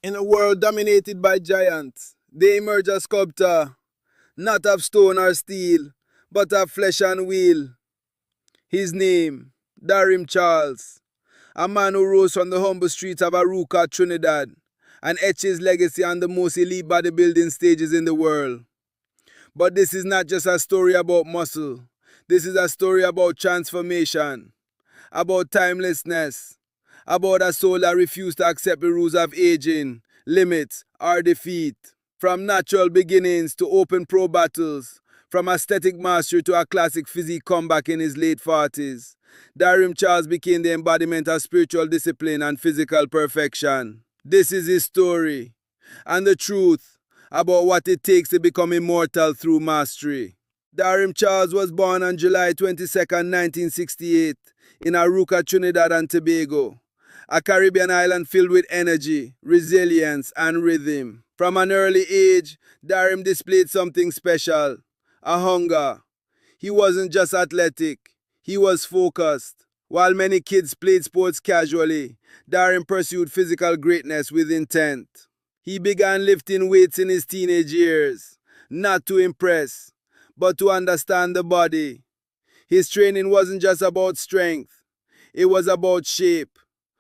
In a world dominated by giants, they emerge a sculptor, not of stone or steel, but of flesh and wheel. His name, Darrem Charles, a man who rose from the humble streets of Arouca, Trinidad, and etched his legacy on the most elite bodybuilding stages in the world. But this is not just a story about muscle. This is a story about transformation, about timelessness, about a soul that refused to accept the rules of aging, limits, or defeat. From natural beginnings to open pro battles, from aesthetic mastery to a classic physique comeback in his late 40s, Darrem Charles became the embodiment of spiritual discipline and physical perfection. This is his story, and the truth about what it takes to become immortal through mastery. Darrem Charles was born on July 22nd, 1968, in Arouca, Trinidad and Tobago, a Caribbean island filled with energy, resilience, and rhythm. From an early age, Darrem displayed something special, a hunger. He wasn't just athletic, he was focused. While many kids played sports casually, Darrem pursued physical greatness with intent. He began lifting weights in his teenage years, not to impress, but to understand the body. His training wasn't just about strength, it was about shape,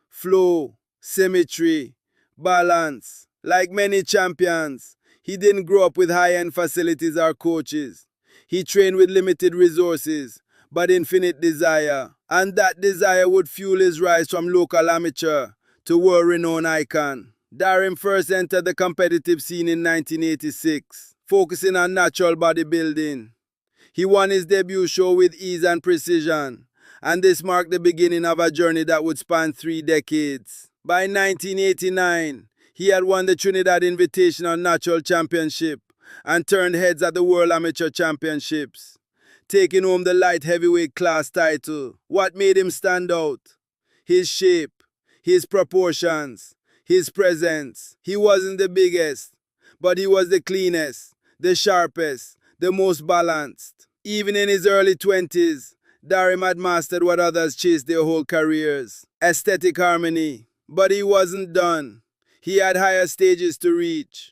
flow, symmetry, balance. Like many champions, he didn't grow up with high-end facilities or coaches. He trained with limited resources, but infinite desire. And that desire would fuel his rise from local amateur to world-renowned icon. Darrem first entered the competitive scene in 1986, focusing on natural bodybuilding. He won his debut show with ease and precision, and this marked the beginning of a journey that would span 3 decades. By 1989, he had won the Trinidad Invitational Natural Championship and turned heads at the World Amateur Championships, taking home the light heavyweight class title. What made him stand out? His shape, his proportions, his presence. He wasn't the biggest, but he was the cleanest, the sharpest, the most balanced. Even in his early 20s, Darrem had mastered what others chased their whole careers, aesthetic harmony. But he wasn't done. He had higher stages to reach,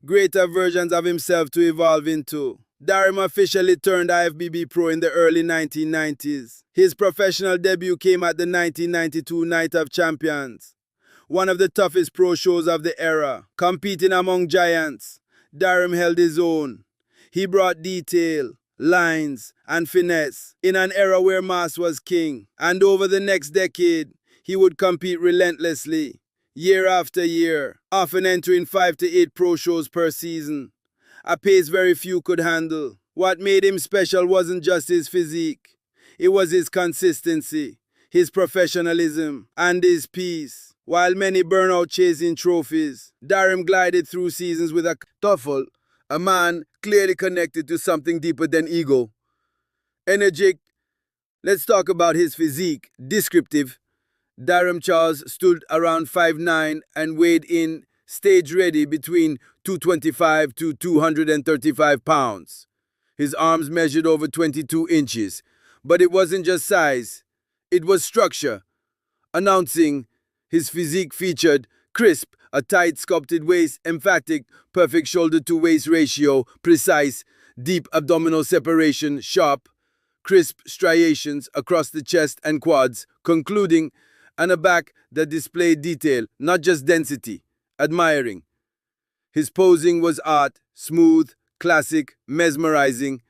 greater versions of himself to evolve into. Darrem officially turned IFBB Pro in the early 1990s. His professional debut came at the 1992 Night of Champions, one of the toughest pro shows of the era. Competing among giants, Darrem held his own. He brought detail, lines, and finesse in an era where mass was king. And over the next decade, he would compete relentlessly, year after year, often entering 5 to 8 pro shows per season, a pace very few could handle. What made him special wasn't just his physique, it was his consistency, his professionalism, and his peace. While many burn out chasing trophies, Darrem glided through seasons with a thoughtful, a man clearly connected to something deeper than ego. Energetic. Let's talk about his physique. Descriptive. Darrem Charles stood around 5'9" and weighed in stage ready between 225 to 235 pounds. His arms measured over 22 inches. But it wasn't just size, it was structure. Announcing his physique featured crisp, a tight sculpted waist, emphatic, perfect shoulder to waist ratio, precise, deep abdominal separation, sharp, crisp striations across the chest and quads, concluding, and a back that displayed detail, not just density, admiring. His posing was art, smooth, classic, mesmerizing.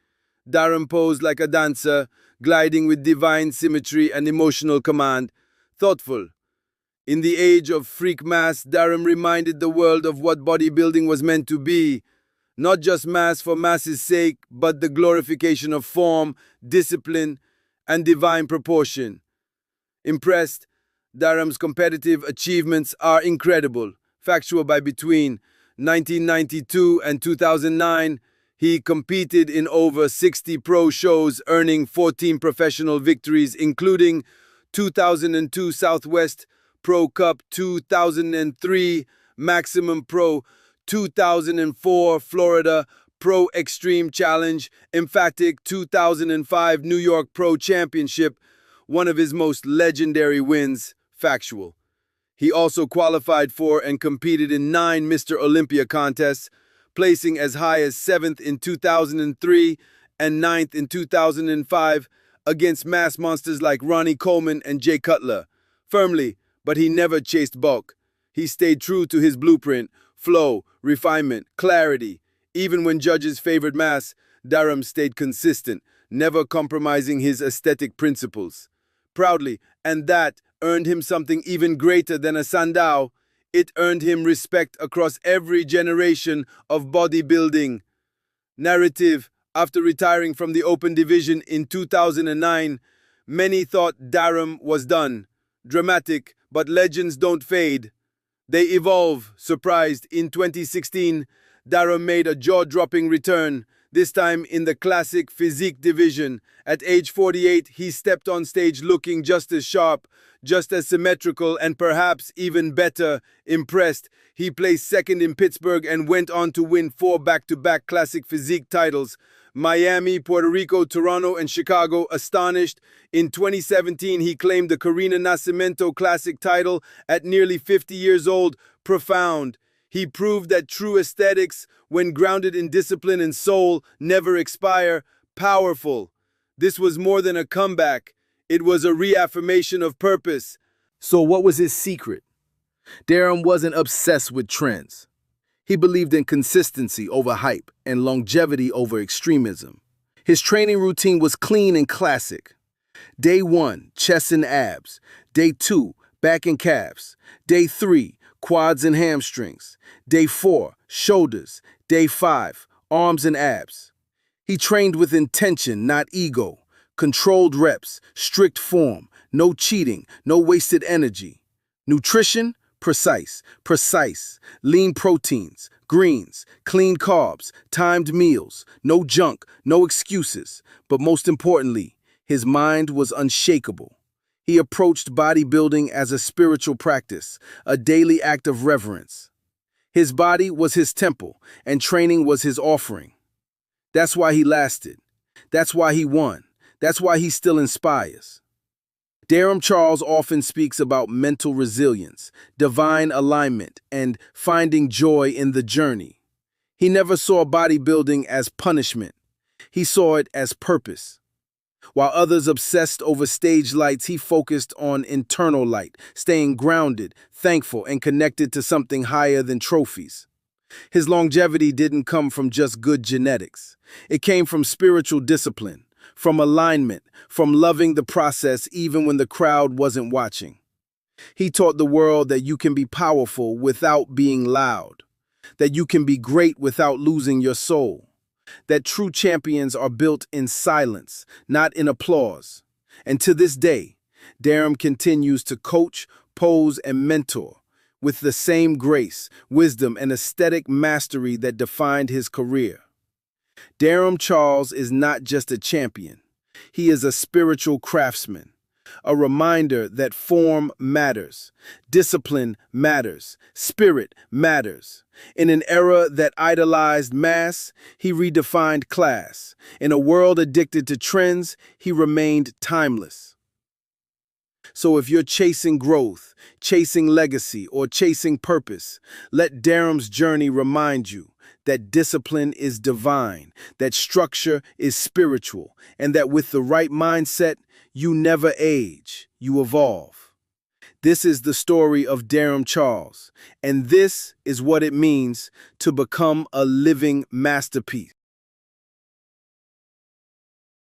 Darrem posed like a dancer, gliding with divine symmetry and emotional command, thoughtful. In the age of freak mass, Darrem reminded the world of what bodybuilding was meant to be. Not just mass for mass's sake, but the glorification of form, discipline, and divine proportion. Impressed, Darrem's competitive achievements are incredible. Factual by between 1992 and 2009, he competed in over 60 pro shows, earning 14 professional victories, including 2002 Southwest Pro Cup, 2003 Maximum Pro, 2004 Florida Pro Extreme Challenge, emphatic 2005 New York Pro Championship, one of his most legendary wins. Factual. He also qualified for and competed in 9 Mr. Olympia contests, placing as high as 7th in 2003 and 9th in 2005 against mass monsters like Ronnie Coleman and Jay Cutler. Firmly, but he never chased bulk. He stayed true to his blueprint, flow, refinement, clarity. Even when judges favored mass, Darrem stayed consistent, never compromising his aesthetic principles. Proudly, and that earned him something even greater than a standout. It earned him respect across every generation of bodybuilding. Narrative: after retiring from the open division in 2009, many thought Darrem was done. Dramatic, but legends don't fade. They evolve. Surprised, in 2016, Darrem made a jaw-dropping return, this time in the classic physique division. At age 48, he stepped on stage looking just as sharp, just as symmetrical, and perhaps even better. Impressed, he placed second in Pittsburgh and went on to win 4 back-to-back classic physique titles. Miami, Puerto Rico, Toronto, and Chicago. Astonished, in 2017, he claimed the Karina Nascimento Classic title at nearly 50 years old. Profound. He proved that true aesthetics, when grounded in discipline and soul, never expire. Powerful. This was more than a comeback. It was a reaffirmation of purpose. So what was his secret? Darrem wasn't obsessed with trends. He believed in consistency over hype and longevity over extremism. His training routine was clean and classic. Day 1, chest and abs. Day 2, back and calves. Day 3, quads and hamstrings. Day 4, shoulders. Day 5, arms and abs. He trained with intention, not ego. Controlled reps, strict form, no cheating, no wasted energy. Nutrition: precise. Lean proteins, greens, clean carbs, timed meals, no junk, no excuses. But most importantly, his mind was unshakable. He approached bodybuilding as a spiritual practice, a daily act of reverence. His body was his temple, and training was his offering. That's why he lasted. That's why he won. That's why he still inspires. Darrem Charles often speaks about mental resilience, divine alignment, and finding joy in the journey. He never saw bodybuilding as punishment. He saw it as purpose. While others obsessed over stage lights, he focused on internal light, staying grounded, thankful, and connected to something higher than trophies. His longevity didn't come from just good genetics. It came from spiritual discipline, from alignment, from loving the process even when the crowd wasn't watching. He taught the world that you can be powerful without being loud, that you can be great without losing your soul, that true champions are built in silence, not in applause. And to this day, Darrem continues to coach, pose, and mentor with the same grace, wisdom, and aesthetic mastery that defined his career. Darrem Charles is not just a champion. He is a spiritual craftsman, a reminder that form matters, discipline matters, spirit matters. In an era that idolized mass, he redefined class. In a world addicted to trends, he remained timeless. So if you're chasing growth, chasing legacy, or chasing purpose, let Darrem's journey remind you that discipline is divine, that structure is spiritual, and that with the right mindset, you never age, you evolve. This is the story of Darrem Charles, and this is what it means to become a living masterpiece.